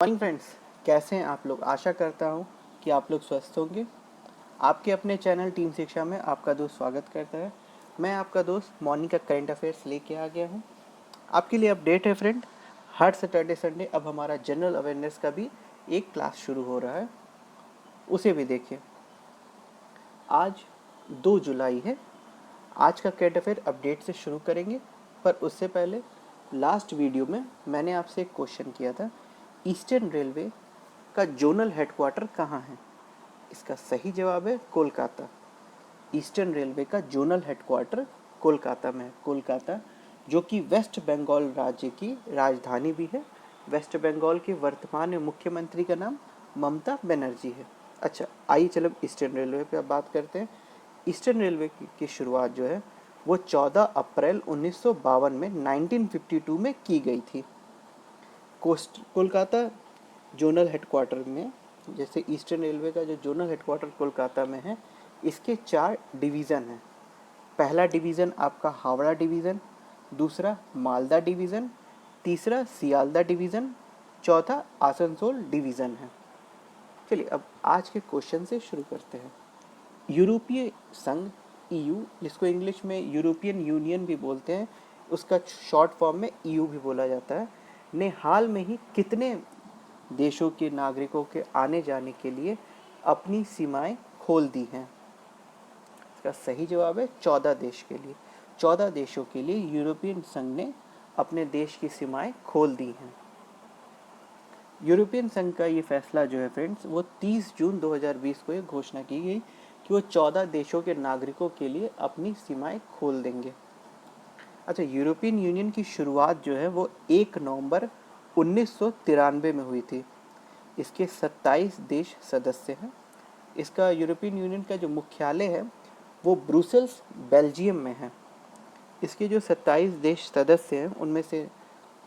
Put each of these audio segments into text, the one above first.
Morning friends, कैसे हैं आप लोग। आशा करता हूं कि आप लोग स्वस्थ होंगे। आपके अपने चैनल टीम शिक्षा में आपका दोस्त स्वागत करता है। मैं आपका दोस्त मॉर्निंग का करंट अफेयर्स लेके आ गया हूं। आपके लिए अपडेट है फ्रेंड, हर सैटरडे संडे अब हमारा जनरल अवेयरनेस का भी एक क्लास शुरू हो रहा है, उसे भी देखिए। आज 2 जुलाई है। आज का करंट अफेयर अपडेट से शुरू करेंगे, पर उससे पहले लास्ट वीडियो में मैंने आपसे एक क्वेश्चन किया था, ईस्टर्न रेलवे का जोनल हेडक्वार्टर कहाँ है। इसका सही जवाब है कोलकाता। ईस्टर्न रेलवे का जोनल हेडक्वार्टर कोलकाता में है। कोलकाता जो कि वेस्ट बंगाल राज्य की राजधानी भी है। वेस्ट बंगाल के वर्तमान मुख्यमंत्री का नाम ममता बनर्जी है। अच्छा, आइए चलो ईस्टर्न रेलवे पे अब बात करते हैं। ईस्टर्न रेलवे की शुरुआत जो है वो 14 अप्रैल 1952 में 1952 में की गई थी। कोलकाता जोनल हेडक्वार्टर में, जैसे ईस्टर्न रेलवे का जो जोनल हेडक्वार्टर कोलकाता में है, इसके 4 डिवीज़न हैं। पहला डिवीज़न आपका हावड़ा डिवीज़न, दूसरा मालदा डिवीज़न, तीसरा सियालदा डिवीज़न, चौथा आसनसोल डिवीज़न है। चलिए अब आज के क्वेश्चन से शुरू करते हैं। यूरोपीय संघ ईयू, जिसको इंग्लिश में यूरोपियन यूनियन भी बोलते हैं, उसका शॉर्ट फॉर्म में ईयू भी बोला जाता है, ने हाल में ही कितने देशों के नागरिकों के आने जाने के लिए अपनी सीमाएं खोल दी हैं। इसका सही जवाब है 14 देश के लिए। 14 देशों के लिए यूरोपियन संघ ने अपने देश की सीमाएं खोल दी हैं। यूरोपियन संघ का ये फैसला जो है फ्रेंड्स, वो 30 जून 2020 को ये घोषणा की गई कि वो 14 देशों के नागरिकों के लिए अपनी सीमाएं खोल देंगे। अच्छा, यूरोपियन यूनियन की शुरुआत जो है वो 1 नवंबर 1993 में हुई थी। इसके 27 देश सदस्य हैं। इसका यूरोपियन यूनियन का जो मुख्यालय है वो ब्रुसेल्स बेल्जियम में है। इसके जो 27 देश सदस्य हैं उनमें से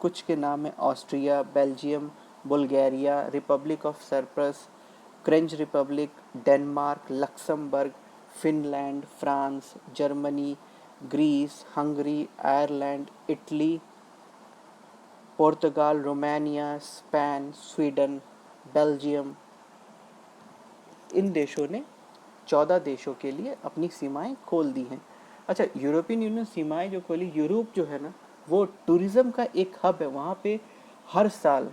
कुछ के नाम है Austria, Belgium, Bulgaria, republic of Cyprus, French republic, Denmark, Luxembourg, Finland, France, Germany, Greece, Hungary, Ireland, Italy, पुर्तगाल, रोमानिया, स्पेन, स्वीडन, बेल्जियम। इन देशों ने 14 देशों के लिए अपनी सीमाएं खोल दी हैं। अच्छा, यूरोपियन यूनियन सीमाएं जो खोली, यूरोप जो है ना वो टूरिज्म का एक हब है। वहाँ पे हर साल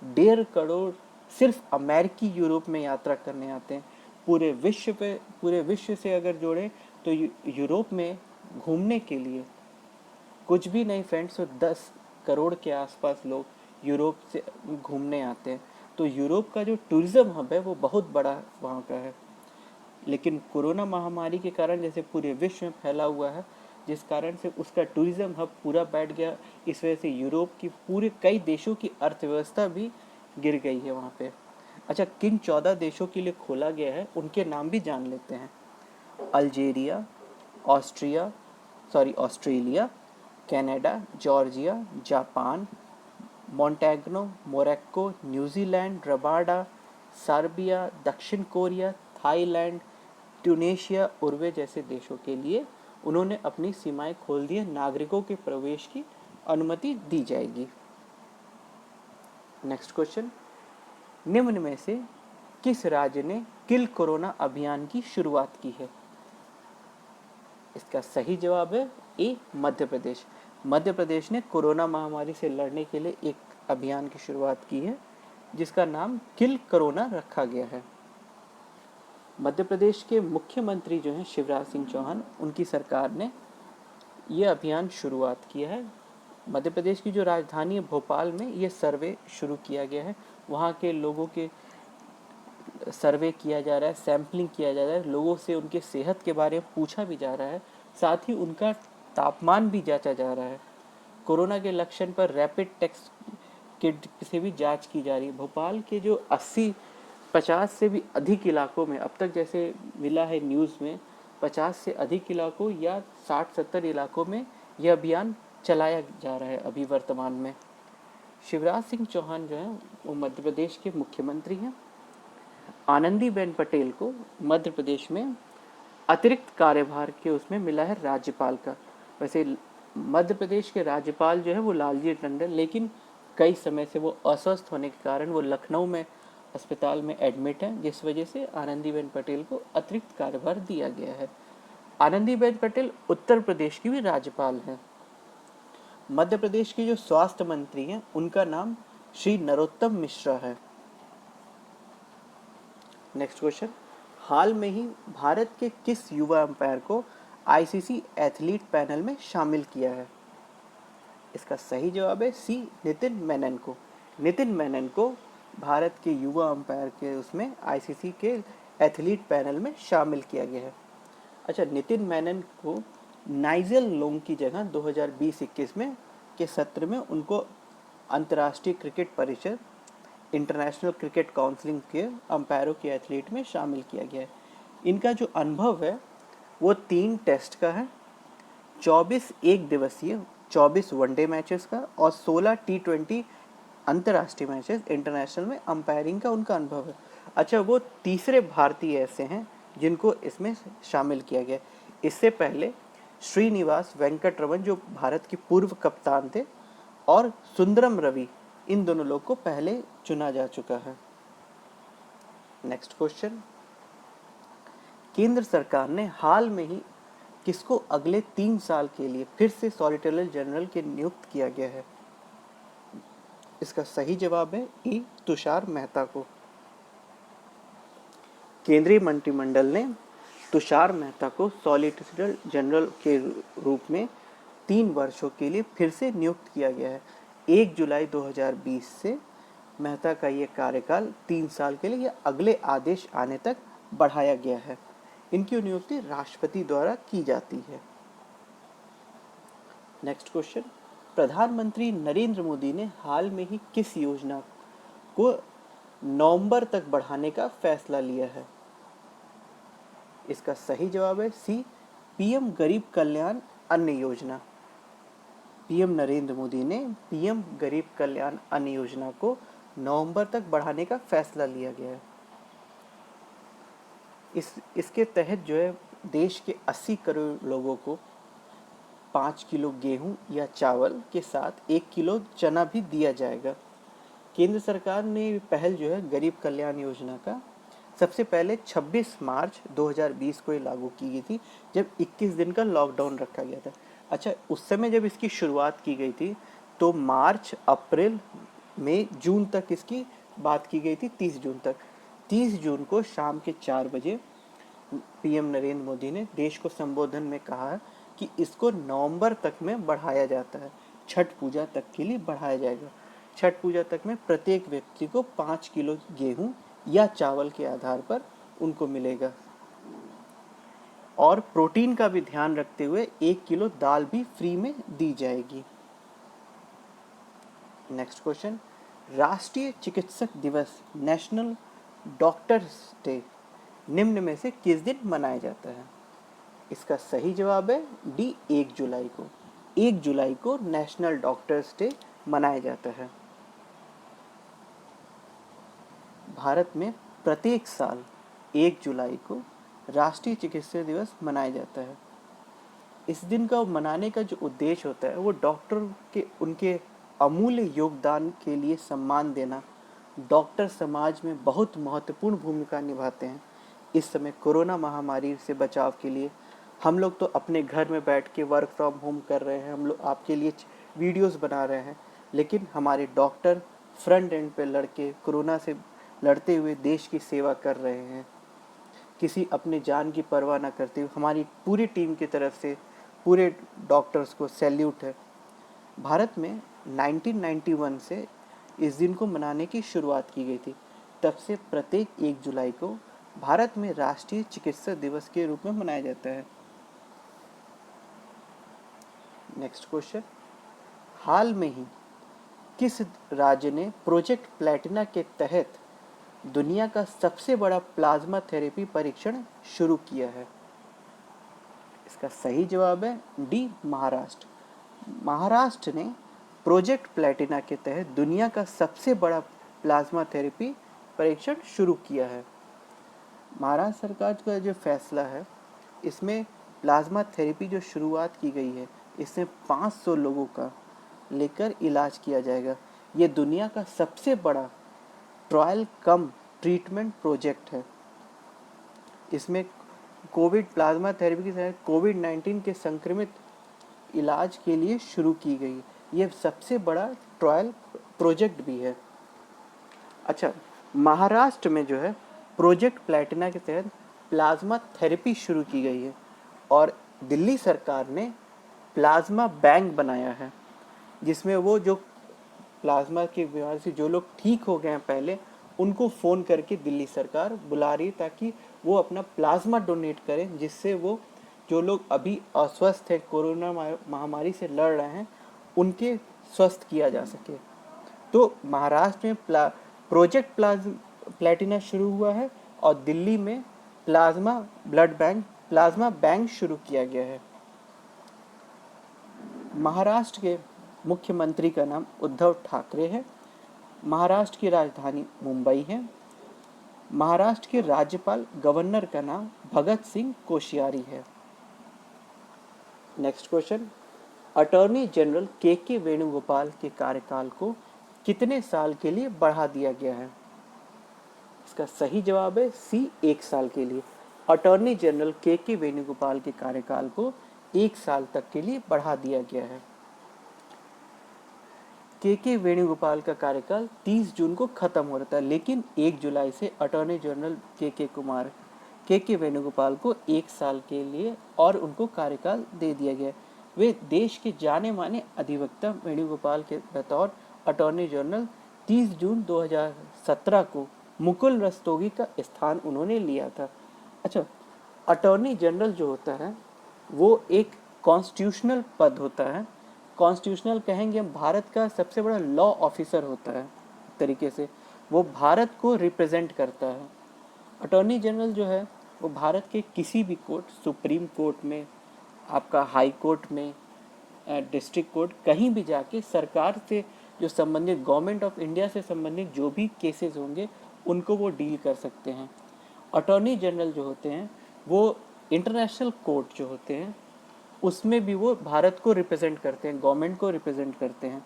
1.5 करोड़ सिर्फ अमेरिकी यूरोप में यात्रा करने आते हैं। पूरे विश्व से अगर जोड़ें तो यूरोप में घूमने के लिए कुछ भी नहीं फ्रेंड्स, तो 10 करोड़ के आसपास लोग यूरोप से घूमने आते हैं। तो यूरोप का जो टूरिज्म हब है वो बहुत बड़ा वहाँ का है। लेकिन कोरोना महामारी के कारण जैसे पूरे विश्व में फैला हुआ है, जिस कारण से उसका टूरिज्म हब पूरा बैठ गया। इस वजह से यूरोप की पूरे कई देशों की अर्थव्यवस्था भी गिर गई है वहाँ पे। अच्छा, किन 14 देशों के लिए खोला गया है उनके नाम भी जान लेते हैं। Algeria, Australia, Canada, Georgia, Japan, Montenegro, Morocco, न्यूजीलैंड, रबाडा, सर्बिया, दक्षिण कोरिया, थाईलैंड, ट्यूनेशिया, उर्वे जैसे देशों के लिए उन्होंने अपनी सीमाएं खोल दी हैं। नागरिकों के प्रवेश की अनुमति दी जाएगी। नेक्स्ट क्वेश्चन, निम्न में से किस राज्य ने किल कोरोना अभियान की शुरुआत की है। इसका सही जवाब है ए, मध्य प्रदेश। मध्य प्रदेश ने कोरोना महामारी से लड़ने के लिए एक अभियान की शुरुआत की है जिसका नाम किल कोरोना रखा गया है। मध्य प्रदेश के मुख्यमंत्री जो हैं शिवराज सिंह चौहान, उनकी सरकार ने यह अभियान शुरुआत किया है। मध्य प्रदेश की जो राजधानी है भोपाल में ये सर्वे शुरू किया गया है। वहाँ के लोगों के सर्वे किया जा रहा है, सैम्पलिंग किया जा रहा है, लोगों से उनके सेहत के बारे में पूछा भी जा रहा है, साथ ही उनका तापमान भी जांचा जा रहा है। कोरोना के लक्षण पर रैपिड टेस्ट किट से भी जांच की जा रही है। भोपाल के जो 50 से भी अधिक इलाकों में अब तक जैसे मिला है न्यूज़ में, 50 से अधिक इलाकों या 60-70 इलाकों में यह अभियान चलाया जा रहा है अभी वर्तमान में। शिवराज सिंह चौहान जो हैं वो मध्य प्रदेश के मुख्यमंत्री हैं। आनंदीबेन पटेल को मध्य प्रदेश में अतिरिक्त कार्यभार के उसमें मिला है राज्यपाल का। वैसे मध्य प्रदेश के राज्यपाल जो है वो लालजी टंडन, लेकिन कई समय से वो अस्वस्थ होने के कारण वो लखनऊ में अस्पताल में एडमिट हैं, जिस वजह से आनंदीबेन पटेल को अतिरिक्त कार्यभार दिया गया है। आनंदीबेन पटेल उत्तर प्रदेश की भी राज्यपाल हैं। मध्य प्रदेश के जो स्वास्थ्य मंत्री हैं उनका नाम श्री नरोत्तम मिश्रा है। नेक्स्ट क्वेश्चन, हाल में ही भारत के किस युवा अंपायर को आईसीसी एथलीट पैनल में शामिल किया है? इसका सही जवाब है सी, नितिन मेनन को। नितिन मेनन को भारत के युवा अंपायर के उसमें आईसीसी के एथलीट पैनल में शामिल किया गया है। अच्छा, नितिन मेनन को नाइजेल लोंग की जगह 2020-21 में के सत्र में उनको अंतर्राष्ट्रीय क्रिकेट परिषद इंटरनेशनल क्रिकेट काउंसिलिंग के अंपायरों के एथलीट में शामिल किया गया है। इनका जो अनुभव है वो 3 टेस्ट का है, 24 एक दिवसीय, 24 वनडे मैचेस का और 16 T20 अंतर्राष्ट्रीय मैचेस इंटरनेशनल में अंपायरिंग का उनका अनुभव है। अच्छा, वो तीसरे भारतीय ऐसे हैं जिनको इसमें शामिल किया गया। इससे पहले श्रीनिवास वेंकटरमन जो भारत के पूर्व कप्तान थे और सुंदरम रवि, इन दोनों लोग को पहले चुना जा चुका है। नेक्स्ट क्वेश्चन, केंद्र सरकार ने हाल में ही किसको अगले 3 साल के लिए फिर से सॉलिसिटर जनरल के नियुक्त किया गया है? इसका सही जवाब है ई, तुषार मेहता को। केंद्रीय मंत्रिमंडल ने तुषार मेहता को सॉलिसिटर जनरल के रूप में 3 वर्षों के लिए फिर से नियुक्त किया गया है। 1 जुलाई 2020 से मेहता का ये कार्यकाल 3 साल के लिए या अगले आदेश आने तक बढ़ाया गया है। इनकी नियुक्ति राष्ट्रपति द्वारा की जाती है। नेक्स्ट क्वेश्चन, प्रधानमंत्री नरेंद्र मोदी ने हाल में ही किस योजना को नवंबर तक बढ़ाने का फैसला लिया है? इसका सही जवाब है सी, पीएम गरीब कल्याण अन्न योजना। पीएम नरेंद्र मोदी ने पीएम गरीब कल्याण अन्न योजना को नवंबर तक बढ़ाने का फैसला लिया गया है। इसके तहत जो है देश के 80 करोड़ लोगों को 5 किलो गेहूं या चावल के साथ 1 किलो चना भी दिया जाएगा। केंद्र सरकार ने पहल जो है गरीब कल्याण योजना का सबसे पहले 26 मार्च 2020 को ये लागू की गई थी, जब 21 दिन का लॉकडाउन रखा गया था। अच्छा, उस समय जब इसकी शुरुआत की गई थी तो मार्च, अप्रैल, मई, जून तक इसकी बात की गई थी, 30 जून तक। 30 जून को शाम के 4 बजे पीएम नरेंद्र मोदी ने देश को संबोधन में कहा कि इसको नवंबर तक में बढ़ाया जाता है, छठ पूजा तक के लिए बढ़ाया जाएगा। छठ पूजा तक में प्रत्येक व्यक्ति को 5 किलो गेहूं या चावल के आधार पर उनको मिलेगा और प्रोटीन का भी ध्यान रखते हुए 1 किलो दाल भी फ्री में दी जाएगी। नेक्स्ट क्वेश्चन, राष्ट्रीय चिकित्सक दिवस नेशनल डॉक्टर्स डे निम्न में से किस दिन मनाया जाता है? इसका सही जवाब है डी, 1 जुलाई को। 1 जुलाई को नेशनल डॉक्टर्स डे मनाया जाता है। भारत में प्रत्येक साल 1 जुलाई को राष्ट्रीय चिकित्सा दिवस मनाया जाता है। इस दिन का मनाने का जो उद्देश्य होता है वो डॉक्टर के उनके अमूल्य योगदान के लिए सम्मान देना। डॉक्टर समाज में बहुत महत्वपूर्ण भूमिका निभाते हैं। इस समय कोरोना महामारी से बचाव के लिए हम लोग तो अपने घर में बैठ के वर्क फ्रॉम होम कर रहे हैं, हम लोग आपके लिए वीडियोस बना रहे हैं, लेकिन हमारे डॉक्टर फ्रंट एंड पे लड़के कोरोना से लड़ते हुए देश की सेवा कर रहे हैं, किसी अपने जान की परवाह न करते हुए। हमारी पूरी टीम की तरफ से पूरे डॉक्टर्स को सैल्यूट है। भारत में 1991 से इस दिन को मनाने की शुरुआत की गई थी। तब से प्रत्येक 1 जुलाई को भारत में राष्ट्रीय चिकित्सा दिवस के रूप में मनाया जाता है। नेक्स्ट क्वेश्चन, हाल में ही किस राज्य ने प्रोजेक्ट प्लैटिना के तहत दुनिया का सबसे बड़ा प्लाज्मा थेरेपी परीक्षण शुरू किया है? इसका सही जवाब है डी, महाराष्ट्र। महाराष्ट्र ने प्रोजेक्ट प्लैटिना के तहत दुनिया का सबसे बड़ा प्लाज्मा थेरेपी परीक्षण शुरू किया है। महाराष्ट्र सरकार का जो फैसला है, इसमें प्लाज्मा थेरेपी जो शुरुआत की गई है, इसमें 500 लोगों का लेकर इलाज किया जाएगा। ये दुनिया का सबसे बड़ा ट्रायल कम ट्रीटमेंट प्रोजेक्ट है। इसमें कोविड प्लाज्मा थेरेपी की तरह कोविड-19 के संक्रमित इलाज के लिए शुरू की गई। ये सबसे बड़ा ट्रायल प्रोजेक्ट भी है। अच्छा, महाराष्ट्र में जो है प्रोजेक्ट प्लैटिना के तहत प्लाज्मा थेरेपी शुरू की गई है और दिल्ली सरकार ने प्लाज्मा बैंक बनाया है, जिसमें वो जो प्लाज्मा की बीमारी से जो लोग ठीक हो गए हैं पहले, उनको फ़ोन करके दिल्ली सरकार बुला रही है ताकि वो अपना प्लाज्मा डोनेट करें, जिससे वो जो लोग अभी अस्वस्थ हैं, कोरोना महामारी से लड़ रहे हैं, उनके स्वस्थ किया जा सके। तो महाराष्ट्र में प्रोजेक्ट प्लैटिना शुरू हुआ है और दिल्ली में प्लाज्मा बैंक शुरू किया गया है। महाराष्ट्र के मुख्यमंत्री का नाम उद्धव ठाकरे है। महाराष्ट्र की राजधानी मुंबई है। महाराष्ट्र के राज्यपाल गवर्नर का नाम भगत सिंह कोश्यारी है। नेक्स्ट क्वेश्चन, अटॉर्नी जनरल के वेणुगोपाल के कार्यकाल को कितने साल के लिए बढ़ा दिया गया है? इसका सही जवाब है सी, 1 साल के लिए। अटॉर्नी जनरल के वेणुगोपाल के कार्यकाल को 1 साल तक के लिए बढ़ा दिया गया है। के वेणुगोपाल का कार्यकाल 30 जून को खत्म हो रहा था, लेकिन 1 जुलाई से अटॉर्नी जनरल के वेणुगोपाल को 1 साल के लिए और उनको कार्यकाल दे दिया गया। वे देश के जाने माने अधिवक्ता वेणुगोपाल के बतौर अटॉर्नी जनरल 30 जून 2017 को मुकुल रस्तोगी का स्थान उन्होंने लिया था। अच्छा, अटॉर्नी जनरल जो होता है वो एक कॉन्स्टिट्यूशनल पद होता है। कॉन्स्टिट्यूशनल कहेंगे हम, भारत का सबसे बड़ा लॉ ऑफिसर होता है तरीके से, वो भारत को रिप्रेजेंट करता है। अटॉर्नी जनरल जो है वो भारत के किसी भी कोर्ट, सुप्रीम कोर्ट में, आपका हाई कोर्ट में, डिस्ट्रिक्ट कोर्ट, कहीं भी जाके सरकार से जो संबंधित, गवर्नमेंट ऑफ इंडिया से संबंधित जो भी केसेस होंगे उनको वो डील कर सकते हैं। अटॉर्नी जनरल जो होते हैं वो इंटरनेशनल कोर्ट जो होते हैं उसमें भी वो भारत को रिप्रेजेंट करते हैं, गवर्नमेंट को रिप्रेजेंट करते हैं।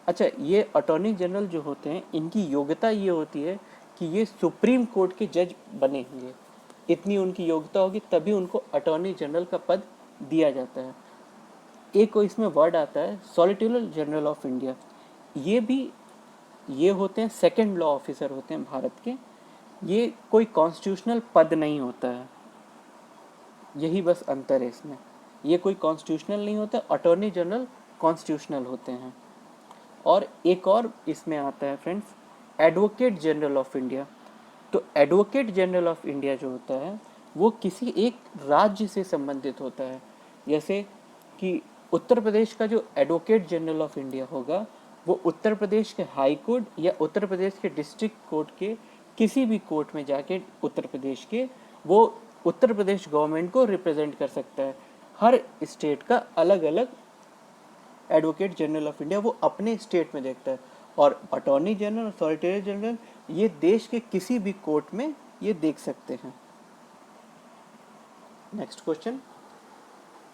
अच्छा, ये अटॉर्नी जनरल जो होते हैं इनकी योग्यता ये होती है कि ये सुप्रीम कोर्ट के जज बनेंगे, इतनी उनकी योग्यता होगी तभी उनको अटॉर्नी जनरल का पद दिया जाता है। एक इसमें वर्ड आता है सॉलिसिटर जनरल ऑफ इंडिया, ये होते हैं सेकंड लॉ ऑफिसर होते हैं भारत के। ये कोई कॉन्स्टिट्यूशनल पद नहीं होता है, यही बस अंतर है इसमें। ये कोई कॉन्स्टिट्यूशनल नहीं होता, अटॉर्नी जनरल कॉन्स्टिट्यूशनल होते हैं। और एक और इसमें आता है friends, advocate general of India. तो एडवोकेट जनरल ऑफ इंडिया जो होता है वो किसी एक राज्य से संबंधित होता है। जैसे कि उत्तर प्रदेश का जो एडवोकेट जनरल ऑफ इंडिया होगा वो उत्तर प्रदेश के हाई कोर्ट या उत्तर प्रदेश के डिस्ट्रिक्ट कोर्ट के किसी भी कोर्ट में जाके उत्तर प्रदेश के वो उत्तर प्रदेश गवर्नमेंट को रिप्रेजेंट कर सकता है। हर स्टेट का अलग अलग एडवोकेट जनरल ऑफ इंडिया वो अपने स्टेट में देखता है, और अटॉर्नी जनरल और सॉलिसिटर जनरल ये देश के किसी भी कोर्ट में ये देख सकते हैं। नेक्स्ट क्वेश्चन,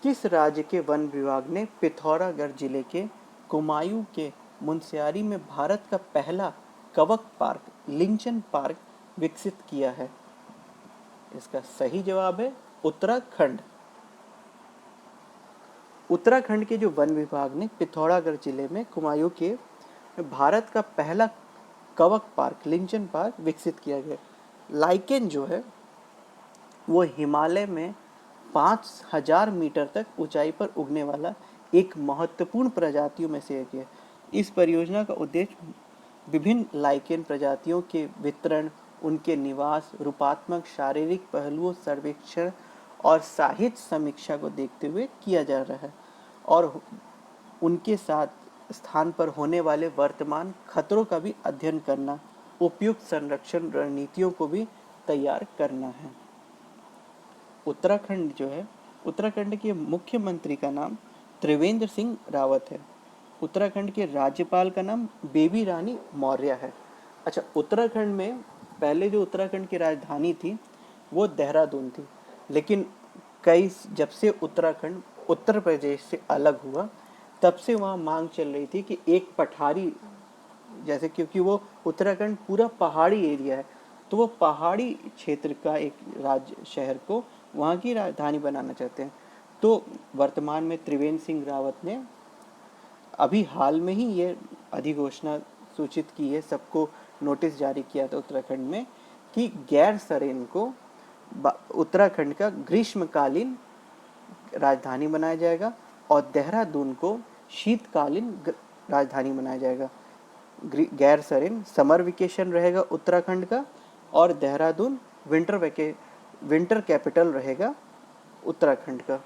किस राज्य के वन विभाग ने पिथौरागढ़ जिले के कुमायूं के मुनस्यारी में भारत का पहला कवक पार्क, लिंचन पार्क विकसित किया है? इसका सही जवाब है उत्तराखंड। उत्तराखंड के जो वन विभाग ने पिथौरागढ़ जिले में कुमायूं के भारत का पहला कवक पार्क, लिंचन पार्क विकसित किया गया। लाइकेन जो है वो हिमालय में 5000 मीटर तक ऊंचाई पर उगने वाला एक महत्वपूर्ण प्रजातियों में से एक है। इस परियोजना का उद्देश्य विभिन्न लाइकेन प्रजातियों के वितरण, उनके निवास, रूपात्मक, शारीरिक पहलुओं सर्वेक्षण और साहित्य समीक्षा को देखते हुए किया जा रहा है, और उनके साथ स्थान पर होने वाले वर्तमान खतरों का भी अध्ययन करना, उपयुक्त संरक्षण रणनीतियों को भी तैयार करना है। उत्तराखंड जो है, उत्तराखंड के मुख्यमंत्री का नाम त्रिवेंद्र सिंह रावत है। उत्तराखंड के राज्यपाल का नाम बेबी रानी मौर्य है। अच्छा, उत्तराखंड में पहले जो उत्तराखंड की राजधानी थी वो देहरादून थी, लेकिन जब से उत्तराखंड उत्तर प्रदेश से अलग हुआ तब से वहाँ मांग चल रही थी कि एक पठारी जैसे क्योंकि वो उत्तराखंड पूरा पहाड़ी एरिया है, तो वो पहाड़ी क्षेत्र का एक राज्य शहर को वहाँ की राजधानी बनाना चाहते हैं। तो वर्तमान में त्रिवेंद्र सिंह रावत ने अभी हाल में ही ये अधिघोषणा सूचित की है, सबको नोटिस जारी किया था उत्तराखंड में कि गैरसैंण को उत्तराखंड का ग्रीष्मकालीन राजधानी बनाया जाएगा और देहरादून को शीतकालीन राजधानी बनाया जाएगा। गैरसैंण समर वेकेशन रहेगा उत्तराखंड का और देहरादून विंटर कैपिटल रहेगा उत्तराखंड का।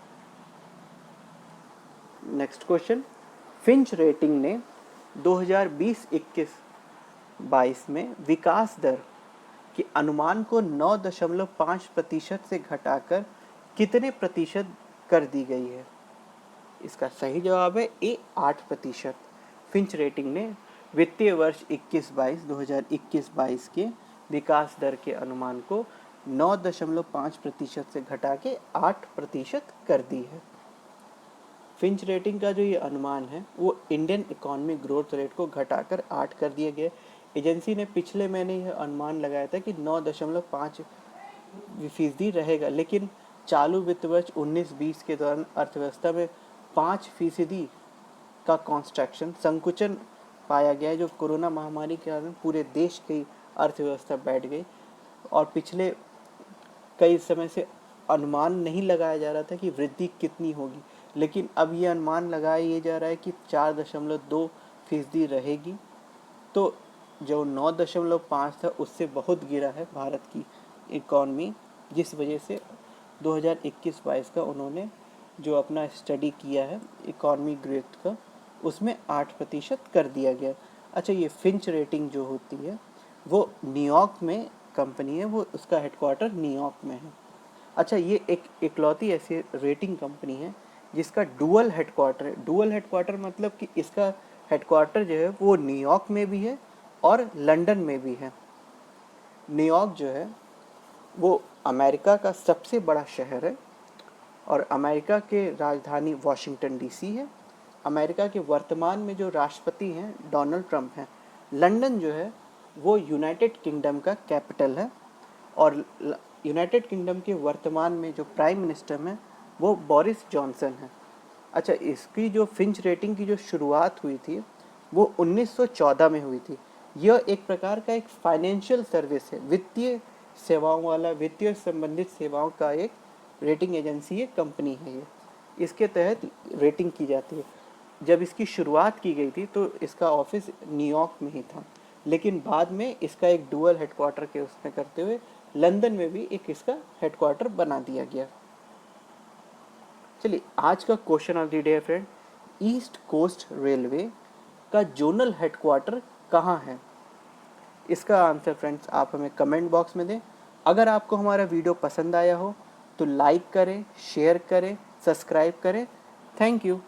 नेक्स्ट क्वेश्चन, फिंच रेटिंग ने 2020-21-22 में विकास दर के अनुमान को 9.5% से घटाकर कितने प्रतिशत कर दी गई है? इसका सही जवाब है ए 8%। फिंच रेटिंग ने वित्तीय वर्ष 2021-22 के विकास दर के अनुमान को 9.5% से घटा के 8% कर दी है। फिंच रेटिंग का जो ये अनुमान है वो इंडियन इकोनॉमिक ग्रोथ रेट को घटाकर 8 कर दिया गया। एजेंसी ने पिछले महीने यह अनुमान लगाया था कि 9.5% रहेगा, लेकिन चालू वित्त वर्ष 19-20 के दौरान अर्थव्यवस्था में 5% का कॉन्स्ट्रक्शन संकुचन पाया गया है, जो कोरोना महामारी के कारण पूरे देश की अर्थव्यवस्था बैठ गई और पिछले कई समय से अनुमान नहीं लगाया जा रहा था कि वृद्धि कितनी होगी, लेकिन अब ये अनुमान लगाया जा रहा है कि 4.2% रहेगी। तो जो 9.5 था उससे बहुत गिरा है भारत की इकॉनमी, जिस वजह से 2021-22 का उन्होंने जो अपना स्टडी किया है इकॉनमी ग्रोथ का, उसमें 8% कर दिया गया। अच्छा, ये फिंच रेटिंग जो होती है वो न्यूयॉर्क में कंपनी है, वो उसका हेडक्वार्टर न्यूयॉर्क में है। अच्छा, ये एक इकलौती ऐसी रेटिंग कंपनी है जिसका डुअल हेडक्वार्टर है। डुअल हेडक्वार्टर मतलब कि इसका हेडक्वार्टर जो है वो न्यूयॉर्क में भी है और लंदन में भी है। न्यूयॉर्क जो है वो अमेरिका का सबसे बड़ा शहर है और अमेरिका के राजधानी वाशिंगटन डीसी है। अमेरिका के वर्तमान में जो राष्ट्रपति हैं डोनाल्ड ट्रंप हैं। लंदन जो है वो यूनाइटेड किंगडम का कैपिटल है और यूनाइटेड किंगडम के वर्तमान में जो प्राइम मिनिस्टर हैं वो बोरिस जॉनसन है। अच्छा, इसकी जो फिंच रेटिंग की जो शुरुआत हुई थी वो 1914 में हुई थी। यह एक प्रकार का एक फाइनेंशियल सर्विस है, वित्तीय सेवाओं वाला, वित्तीय संबंधित सेवाओं का एक रेटिंग एजेंसी है, कंपनी है ये। इसके तहत रेटिंग की जाती है। जब इसकी शुरुआत की गई थी तो इसका ऑफिस न्यूयॉर्क में ही था, लेकिन बाद में इसका एक डुअल हेडक्वार्टर के उसमें करते हुए लंदन में भी एक इसका हेडक्वार्टर बना दिया गया। चलिए, आज का question of the day friend, east coast railway का जोनल हेडक्वार्टर कहाँ है? इसका आंसर फ्रेंड्स आप हमें कमेंट बॉक्स में दें। अगर आपको हमारा वीडियो पसंद आया हो तो लाइक करें, शेयर करें, सब्सक्राइब करें। Thank you.